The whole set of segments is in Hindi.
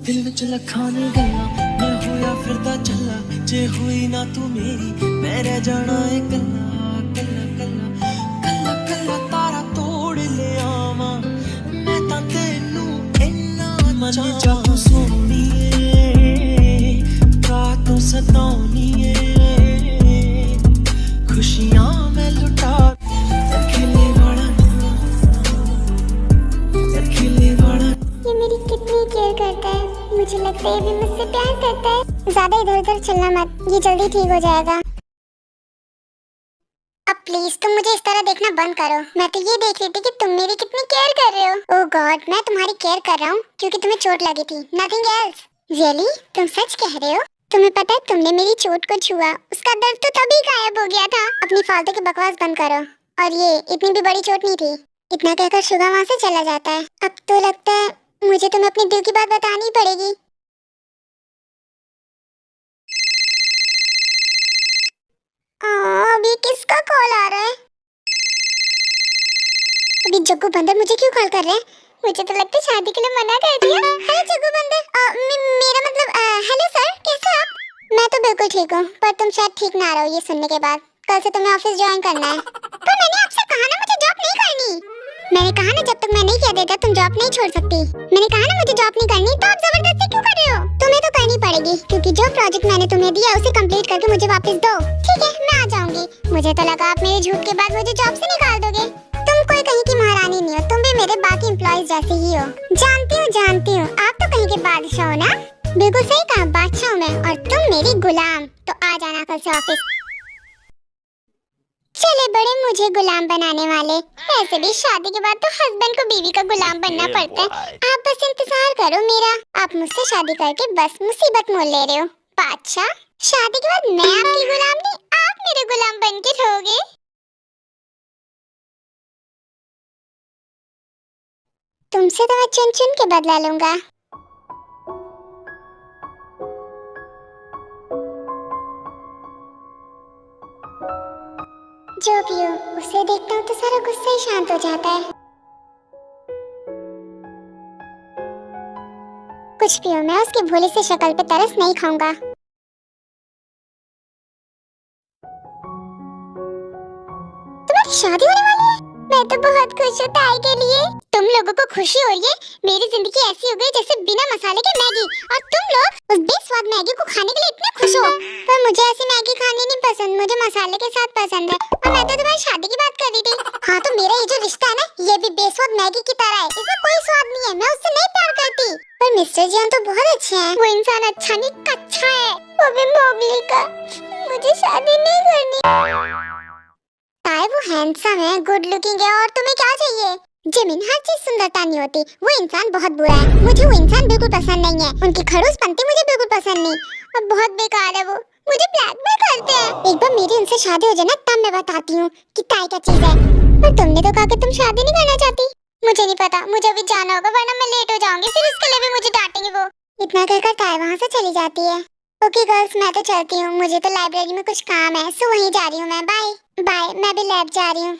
दिल विच लखां दी गल्लां मैं होया फिरदा चला जे हुई ना तू मेरी मैं रह जाना है कल्ला कल्ला कल्ला कल्ला कल्ला तारा तोड़ ले आवा मैं तां तैनू इन्ना मन चाहूं सोहणीए रातों सताउणीए खुशियां मैं लुटा खिले वाला ये मेरी कितनी केयर करता है। मुझे लगता है ये भी मुझसे प्यार करता है। ज्यादा इधर उधर चलना मत, ये जल्दी ठीक हो जाएगा। अब प्लीज तुम मुझे इस तरह देखना बंद करो। मैं तो ये देख रही थी कि तुम मेरी कितनी केयर कर रहे हो। ओह गॉड, मैं तुम्हारी केयर कर रहा हूँ क्योंकि तुम्हें चोट लगी थी, नथिंग एल्स। रियली? तुम सच कह रहे हो? तुम्हें पता है तुमने मेरी चोट को छुआ, उसका दर्द तो तभी गायब हो गया था। अपनी फालतू की बकवास बंद करो। और ये इतनी भी बड़ी चोट नहीं थी। इतना कहकर शुगा वहाँ से चला जाता है। अब तो लगता है मुझे तुम्हें अपने दिल की बात बतानी पड़ेगी। अभी किसका कॉल आ रहा है? अभी जग्गू बंदर मुझे क्यों कॉल कर रहे हैं? मुझे तो लगता है शादी के लिए मना कर दिया। हेलो जग्गू बंदर, मेरा मतलब हेलो सर, कैसे आप? मैं तो बिल्कुल ठीक हूँ, पर तुम शायद ठीक ना रहो ये सुनने के बाद। कल से तुम्हें ऑफिस ज्वाइन करना है। पर मैंने आपसे कहा ना मुझे जॉब नहीं करनी। मैंने कहा ना जब तक मैं नहीं कह देता तुम जॉब नहीं छोड़ सकती। मैंने कहा ना मुझे जॉब नहीं करनी, तो आप जबरदस्ती क्यों कर रहे हो? तुम्हें तो करनी पड़ेगी क्योंकि जो प्रोजेक्ट मैंने तुम्हें दिया उसे कंप्लीट करके मुझे वापस दो। ठीक है, मैं आ जाऊंगी। मुझे तो लगा आप मेरे झूठ के बाद मुझे जॉब से निकाल दोगे। तुम कोई कहीं की महारानी नहीं हो, तुम भी मेरे बाकी एम्प्लॉइज जैसे ही हो। जानती हूँ, आप तो कहीं के बादशाह हो ना। बिल्कुल सही कहा, बादशाह हूँ मैं और तुम मेरी गुलाम। तो आ जाना कल से ऑफिस। चले बड़े मुझे गुलाम बनाने वाले। वैसे भी शादी के बाद तो हस्बैंड को बीवी का गुलाम बनना पड़ता है। आप बस इंतजार करो मेरा। आप मुझसे शादी करके बस मुसीबत मोल ले रहे हो बादशाह। शादी के बाद मैं आपकी गुलाम नहीं, आप मेरे गुलाम बन के रहोगे। तुमसे तो मैं चुन चुन के बदला लूंगा। जो भी हो, उसे देखता हूँ तो सारा गुस्सा ही शांत हो जाता है। कुछ भी हो, मैं उसकी भोली सी शक्ल पे तरस नहीं खाऊंगा। तुम्हारी शादी होने वाली है? मैं तो बहुत खुश हूँ ताई के लिए। तुम लोगों को खुशी हो रही है? मेरी जिंदगी ऐसी हो गई जैसे बिना मसाले के मैगी, और तुम लोग उस बेस्वाद मैगी को खाने के लिए इतने खुश हो। पर मुझे ऐसी मैगी खानी नहीं पसंद, मुझे मसाले के साथ पसंद है। और मैं तो तुम्हारी शादी की बात कर रही थी। हाँ, तो मेरा ये जो रिश्ता है ना, ये भी बेस्वाद मैगी की तरह है। इसमें कोई स्वाद नहीं है, मैं उससे नहीं प्यार करती। पर मिस्टर जियान तो बहुत अच्छे हैं। वो इंसान अच्छा नहीं कच्चा है, वो भी मोगली का। मुझे शादी नहीं करनी। ताई वो हैंडसम है, गुड लुकिंग है, और तुम्हें क्या चाहिए? जिमिन, हर चीज सुंदरता नहीं होती। वो इंसान बहुत बुरा है, मुझे वो इंसान बिल्कुल पसंद नहीं है। उनकी खड़ूसपंती मुझे बिल्कुल पसंद नहीं, और बहुत बेकार है वो। मुझे ब्लैकमेल करते हैं। एक बार मेरी उनसे शादी हो जाए ना, तब मैं बताती हूँ कि ताई क्या चीज है। पर तुमने तो कहा कि तुम शादी नहीं करना चाहती। मुझे नहीं पता, मुझे अभी जाना होगा वरना मैं लेट हो जाऊंगी, फिर उसके लिए भी मुझे डांटेंगे वो। इतना कहकर ताई वहाँ से चली जाती है। ओके गर्ल्स, मैं तो चलती हूँ, मुझे तो लाइब्रेरी में कुछ काम है, सो वहीं जा रही हूँ मैं। बाय बाय, मैं भी लैब जा रही हूँ।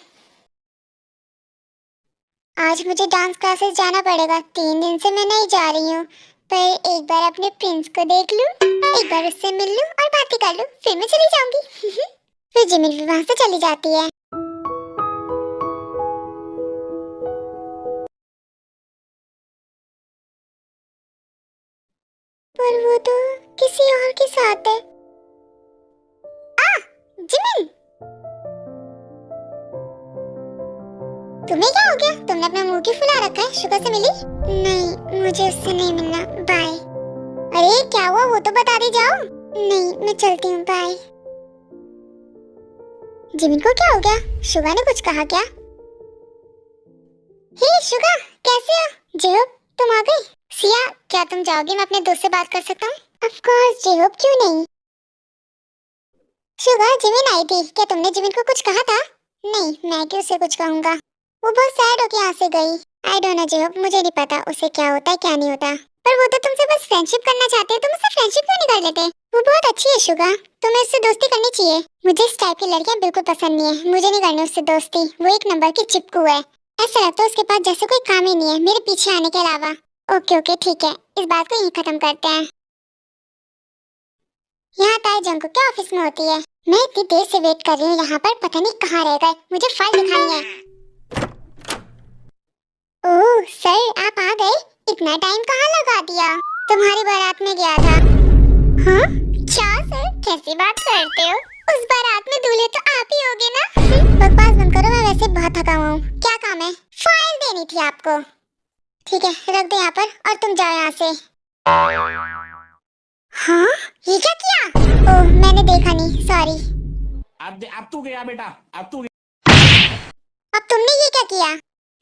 आज मुझे डांस क्लासेस जाना पड़ेगा, 3 दिन से मैं नहीं जा रही हूँ। पर एक बार अपने प्रिंस को देख लूँ, एक बार उससे मिल लूँ और बातें कर लूँ, फिर मैं चली जाऊंगी। फिर जिमिन भी वहाँ से चली जाती है। पर वो तो किसी और के साथ है। जिमिन, तुम्हें क्या हो गया? तुमने अपना मुंह क्यों फुला रखा है? शुगर से मिली? नहीं, मुझे उससे नहीं मिलना, बाय। अरे क्या हुआ, वो तो बता दे जाओ। नहीं, मैं चलती हूँ, बाय। जिमिन को क्या हो गया? शुगा ने कुछ कहा क्या? हे शुगा, कैसे हो? जेहोब, तुम आ गई? सिया, क्या तुम जाओगी? मैं अपने दोस्त से बात कर सकता हूँ? ऑफ कोर्स जेहोब, क्यों नहीं। शुगा, जिमिन आई थी, क्या तुमने जिमिन को कुछ कहा था? नहीं, मैं क्यों उसे कुछ कहूँगा, वो बहुत सैड होके यहाँ से गई। आई डोंट नो जेहोब, मुझे नहीं पता उसे क्या होता है क्या नहीं होता। पर वो तो तुमसे बस फ्रेंडशिप करना चाहते हैं, तुम उससे फ्रेंडशिप क्यों नहीं कर लेते? वो बहुत अच्छी है शुगा, तुम्हें उससे दोस्ती करनी चाहिए। मुझे इस टाइप की लड़कियां बिल्कुल पसंद नहीं है, मुझे नहीं करनी उससे दोस्ती। वो एक नंबर की चिपकू है। ऐसा लगता है उसके पास जैसे कोई काम ही नहीं है मेरे पीछे आने के अलावा। ओके ओके ठीक है, इस बात को यहीं खत्म करते हैं। यहाँ ताई जंकू के ऑफिस में होती है। मैं इतनी देर से वेट कर रही हूँ यहाँ पर, पता नहीं कहाँ रह गए। मुझे फाइल दिखानी है। ओह सर आप आ गए, इतना टाइम कहाँ लगा दिया? तुम्हारी बारात में गया था। हाँ क्या सर, कैसी बात करते हो? उस बारात में दूल्हे तो आप ही होगे ना? बकवास बंद करो, मैं वैसे बहुत थका हुआ हूँ। क्या काम है? फाइल देनी थी आपको। ठीक है रख दो यहाँ पर और तुम जाओ यहाँ से। हाँ ये क्या किया? ओह मैंने देखा नहीं, सॉरी। अब तू गया बेटा, अब तू अब तुमने ये क्या किया?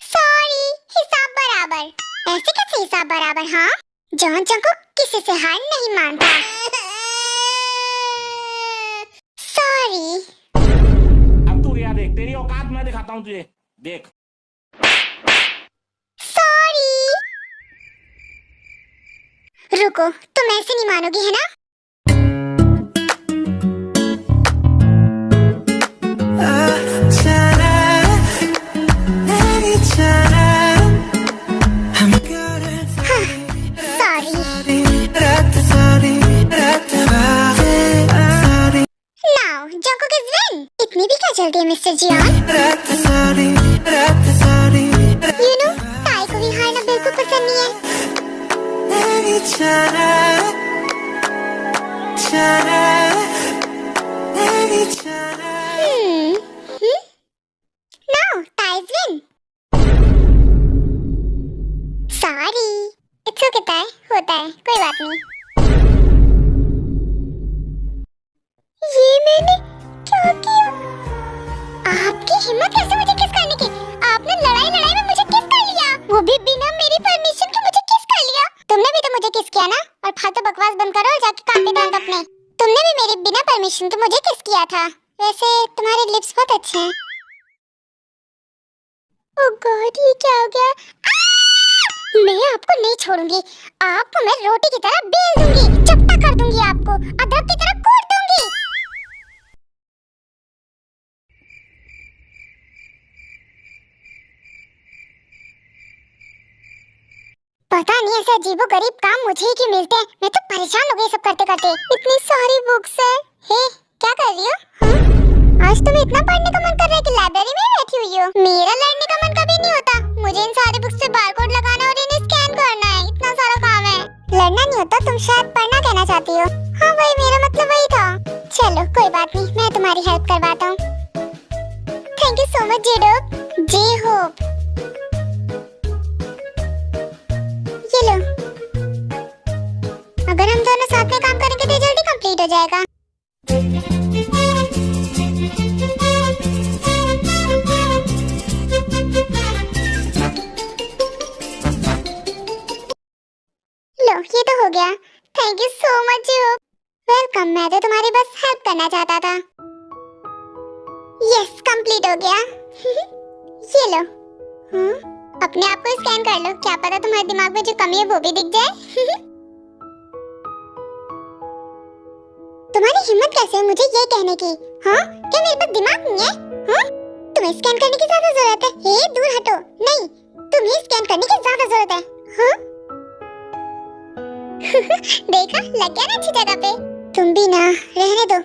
सॉरी, हिसाब बराबर। ऐसे कैसे हिसाब बराबर? हाँ जॉन को किसी से हार नहीं मानता। सॉरी। अब तू गया, देख तेरी औकात मैं दिखाता हूँ तुझे, देख। सॉरी। रुको, तुम ऐसे नहीं मानोगी है ना? Now, Jungkook is win. इतनी भी क्या जल्दी है मिस्टर जियान? You know, ताई को भी हारना बिल्कुल पसंद नहीं है। Now, ताई is win. Sorry. It's okay ताई, होता है, कोई बात नहीं। ये मैंने क्या किया? आपकी हिम्मत कैसे मुझे किस करने की? आपने लड़ाई में मुझे किस कर लिया? वो भी बिना मेरी परमिशन के मुझे किस कर लिया? तुमने भी तो मुझे किस किया ना? और फालतू बकवास बंद करो और जाके काम पे ध्यान दो अपने। तुमने भी मेरे बिना परमिशन के मुझे किस किया था। वैसे तुम्हारे लिप्स बहुत अच्छे हैं। ओह गॉड ये क्या हो गया? मैं आपको नहीं छोड़ूंगी। आपको मैं रोटी की तरह बेल दूंगी, चपटा कर दूंगी आपको, अदरक की तरह कूट दूंगी। पता नहीं ऐसे अजीबो गरीब काम मुझे ही क्यों मिलते हैं। मैं तो परेशान हो गई सब करते करते। इतनी सारी बुक्स है। हे क्या कर रही हो? आज तुम्हें इतना पढ़ने का मन कर रहा है कि लाइब्रेरी में बैठी हुई हो। मेरा लड़ने का मन कभी नहीं होता। मुझे इन सारे बुक्स पे बारकोड लगाना और इन्हें स्कैन करना है। इतना सारा काम है। लड़ना नहीं होता, तुम शायद पढ़ना कहना चाहती हो। हाँ वही, मेरा मतलब वही था। चलो कोई बात नहीं, मैं तुम्हारी हेल्प करवाता हूँ। थैंक यू सो मच जेडोक। जे होप। ये लो, अगर हम दोनों साथ में काम करेंगे तो जल्दी कंप्लीट हो जाएगा। लो ये तो हो गया। थैंक यू सो मच जेडोक। वेलकम, मैं तो तुम्हारी बस हेल्प करना चाहता था। यस कंप्लीट हो गया। ये लो। अपने आप को स्कैन कर लो, क्या पता तुम्हारे दिमाग में जो कमी है वो भी दिख जाए। तुम्हारी हिम्मत कैसे है मुझे ये कहने की? हाँ क्या मेरे पास दिमाग नहीं है? हाँ तुम्हें स्कैन करने की ज्यादा जरूरत है। हे दूर हटो। नहीं तुम्हें स्कैन करने की ज्यादा जरूरत है। हाँ देखा लग गया ना अच्छी जगह पे। तुम भी ना रहने दो,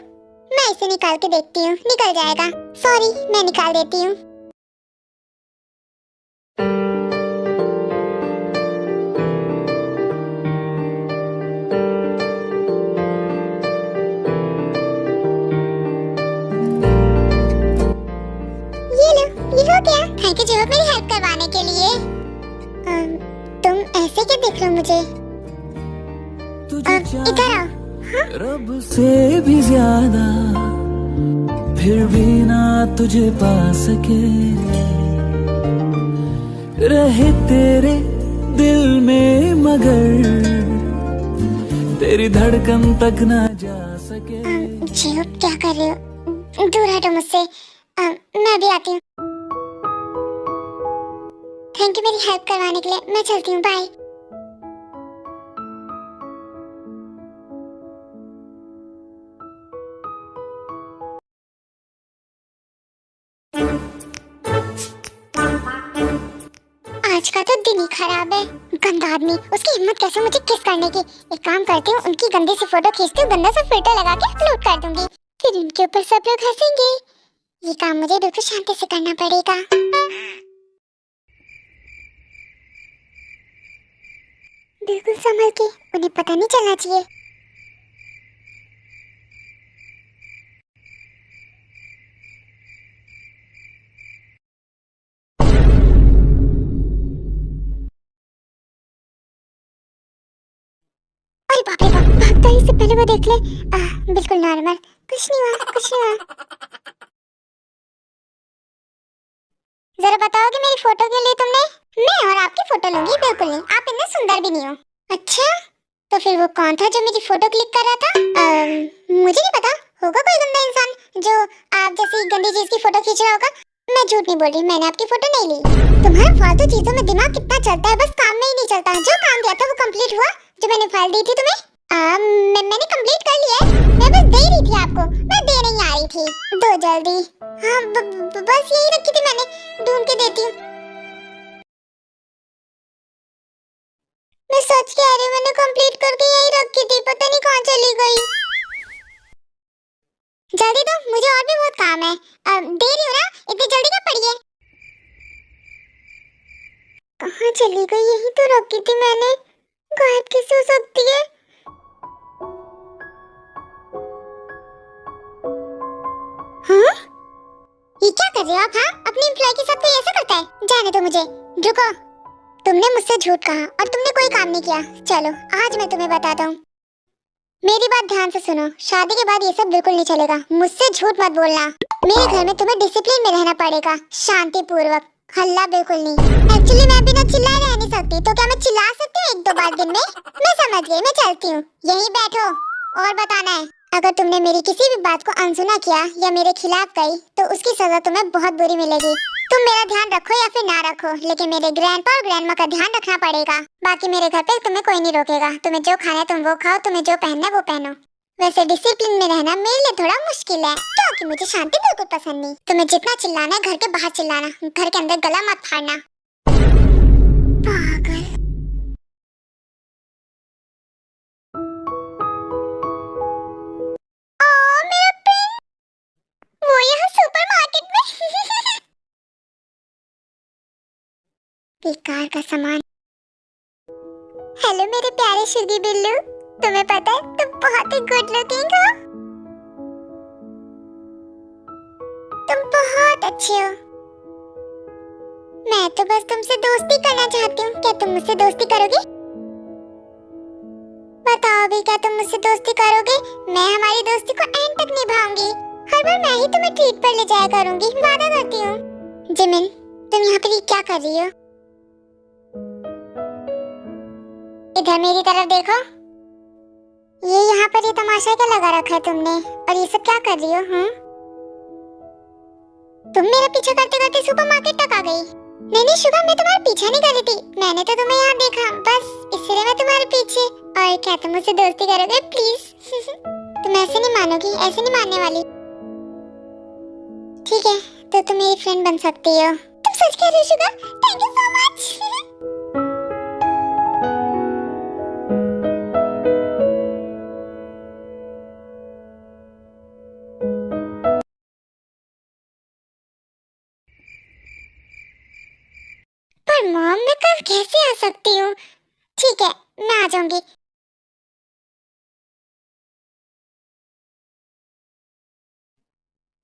मैं इसे निकाल के देखती हूँ, निकल जाएगा। सॉरी मैं निकाल देती हूँ। ये हो गया। थैंक यू जो मेरी हेल्प करवाने के लिए। तुम ऐसे क्या देख रहे हो मुझे? इधर आओ। हाँ? रब से भी ज्यादा फिर भी ना तुझे पा सके, रहे तेरे दिल में मगर तेरी धड़कन तक ना जा सके। जियो क्या कर रहे हो? दूर हटो मुझसे। मैं भी आती हूँ। थैंक यू मेरी हेल्प करवाने के लिए। मैं चलती हूँ, बाय। आज का तो दिन ही खराब है। गंदा आदमी, उसकी हिम्मत कैसे मुझे किस करने की। एक काम करती हूँ, उनकी गंदी सी फोटो खींचती हूँ, गंदा सा फिल्टर लगा के अपलोड कर दूंगी, फिर उनके ऊपर सब लोग हंसेंगे। ये काम मुझे बिल्कुल शांति से करना पड़ेगा। बिल्कुल संभल के, उन्हें पता नहीं चलना चाहिए। अरे बाप रे बाप, भागता ही से पहले वो देख ले। बिल्कुल नॉर्मल, कुछ नहीं हुआ, कुछ नहीं हुआ। जरा बताओगे मेरी फोटो के लिए तुमने? मैं और आपकी फोटो लूंगी? बिल्कुल नहीं, आप इतने सुंदर भी नहीं हो। अच्छा, तो फिर वो कौन था जो मेरी फोटो क्लिक कर रहा था? मुझे नहीं पता, होगा कोई गंदा इंसान जो आप जैसी गंदी चीज की फोटो खींच रहा होगा। मैं झूठ नहीं बोल रही, मैंने आपकी फोटो नहीं ली। तुम्हारा फालतू चीजों में दिमाग कितना चलता है, बस काम में ही नहीं चलता। जो काम दिया था वो कंप्लीट हुआ, जो मैंने फाइल दी थी तुम्हें? मैंने कंप्लीट कर लिया है, मैं बस दे रही थी आपको, मैं दे नहीं आ रही थी। दो जल्दी। हाँ, बस यही रखी थी मैंने, ढूंढ के देती हूँ। मैं सच कह रही हूँ, मैंने कंप्लीट करके यही रखी थी, पता नहीं कहाँ चली गई। जल्दी दो, मुझे और भी बहुत काम है। दे रही हूँ ना, इतनी जल्दी क्या पड़ी है? कहाँ चली गई? यही तो रखी थी मैंने, गायब कैसे हो सकती है? हाँ? ये क्या कर रहे हो आप? हाँ, अपनी एम्प्लॉय के साथ कोई ऐसा करता है? जाने दो मुझे। रुको, तुमने मुझसे झूठ कहा और तुमने कोई काम नहीं किया। चलो आज मैं तुम्हें बताता हूँ। मेरी बात ध्यान से सुनो, शादी के बाद ये सब बिल्कुल नहीं चलेगा। मुझसे झूठ मत बोलना। मेरे घर में तुम्हें डिसिप्लिन में रहना पड़ेगा, शांति पूर्वक, हल्ला बिल्कुल नहीं। एक्चुअली मैं बिना चिल्लाए रह नहीं सकती, तो क्या मैं चिल्ला सकती हूँ 1-2 बार दिन में? मैं समझ गई, मैं चलती हूँ। यहीं बैठो और बताना है। अगर तुमने मेरी किसी भी बात को अनसुना किया या मेरे खिलाफ गई तो उसकी सजा तुम्हें बहुत बुरी मिलेगी। तुम मेरा ध्यान रखो या फिर ना रखो, लेकिन मेरे ग्रैंडपा और ग्रैंडमा का ध्यान रखना पड़ेगा। बाकी मेरे घर पे तुम्हें कोई नहीं रोकेगा। तुम्हें जो खाना है तुम वो खाओ, तुम्हें जो पहनना है वो पहनो। वैसे डिसिप्लिन में रहना मेरे लिए थोड़ा मुश्किल है, क्योंकि मुझे शांति बिल्कुल पसंद नहीं। तुम्हें जितना चिल्लाना है घर के बाहर चिल्लाना, घर के अंदर गला मत फाड़ना। पागल। मेरा पेन, वो यहाँ सुपरमार्केट में। बेकार का सामान। हेलो मेरे प्यारे शुगी बिल्लू, तुम्हें पता है तुम बहुत ही गुड लुकिंग हो। तुम बहुत अच्छे हो। मैं तो बस तुमसे दोस्ती करना चाहती हूँ, क्या तुम मुझसे दोस्ती करोगे? बताओ अभी, क्या तुम मुझसे दोस्ती करोगे? मैं हमारी दोस्ती को एंड तक निभाऊंगी। हर बार मैं ही तुम्हें ट्रीट पर ले जाया करूंगी, वादा करती हूँ। जिमिन, तुम यहाँ पर क्या कर रही हो? इधर मेरी तरफ देखो। ये यहाँ पर ये तमाशा क्या लगा रखा है तुमने, और ये सब क्या कर रही हो? तुम मेरा पीछा करते करते सुपरमार्केट तक आ गई। नहीं शुभा, मैं तुम्हारा पीछा नहीं कर रही थी, मैंने तो तुम्हें यहाँ देखा, बस इसलिए मैं तुम्हारे पीछे। और क्या तुम मुझसे दोस्ती करोगे प्लीज? तुम ऐसे नहीं मानोगी, ऐसे नहीं मानने वाली। ठीक है, तो तुम मेरी फ्रेंड बन सकती हो। तुम सच कह रही हो Shubha? Thank you so much. पर मॉम, मैं कल कैसे आ सकती हूँ? ठीक है, मैं आ जाऊंगी।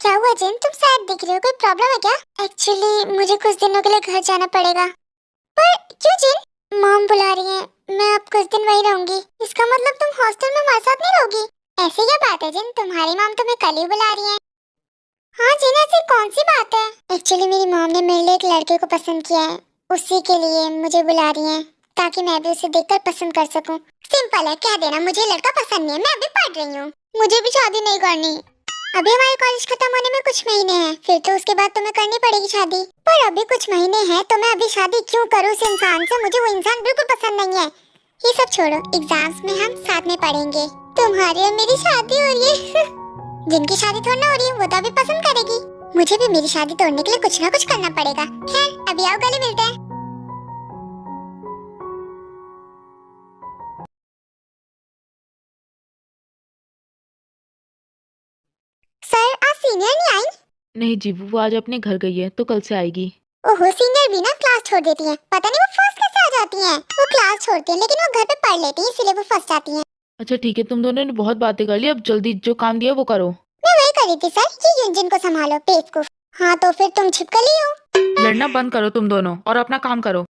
क्या हुआ जिन, तुम सैड दिख रही हो, कोई प्रॉब्लम है क्या? एक्चुअली मुझे कुछ दिनों के लिए घर जाना पड़ेगा। पर क्यों जिन? मॉम बुला रही हैं, मैं अब कुछ दिन वहीं रहूंगी। इसका मतलब तुम हॉस्टल में हमारे साथ नहीं रहोगी? ऐसी क्या बात है जिन, तुम्हारी मॉम तुम्हें कल ही बुला रही हैं। हाँ जिन, ऐसी कौन सी बात है? एक्चुअली मेरी मॉम ने मेरे लिए एक लड़के को पसंद किया है, उसी के लिए मुझे बुला रही हैं, ताकि मैं भी उसे देखकर पसंद कर सकूं। सिंपल है, कह देना मुझे लड़का पसंद नहीं है, मैं अभी पढ़ रही हूँ, मुझे भी शादी नहीं करनी। अभी हमारे कॉलेज खत्म होने में कुछ महीने हैं, फिर तो उसके बाद तुम्हें करनी पड़ेगी शादी। पर अभी कुछ महीने हैं तो मैं अभी शादी क्यों करूँ उस इंसान से? मुझे वो इंसान बिल्कुल पसंद नहीं है। ये सब छोड़ो, एग्जाम्स में हम साथ में पढ़ेंगे। तुम्हारी और मेरी शादी हो रही है। जिनकी शादी थोड़ी ना हो रही है, वो तो अभी पसंद करेगी। मुझे भी मेरी शादी तोड़ने के लिए कुछ ना कुछ करना पड़ेगा। खैर, अभी आओ गले मिलते हैं। सर, आज सीनियर नहीं आई? नहीं जी, वो आज अपने घर गई है तो कल से आएगी। ओहो, सीनियर भी ना क्लास छोड़ देती हैं। पता नहीं वो फर्स्ट कैसे आ जाती हैं। वो क्लास छोड़ती हैं लेकिन वो घर पे पढ़ लेती हैं, इसलिए वो फर्स्ट आती हैं। अच्छा ठीक है, तुम दोनों ने बहुत बातें कर ली, अब जल्दी जो काम दिया वो करो। मैं वही कर रही थी सर, ये युंजन को संभालो, बेवकूफ। हाँ तो फिर तुम छिप कर ली हो। लड़ना बंद करो तुम दोनों और अपना काम करो।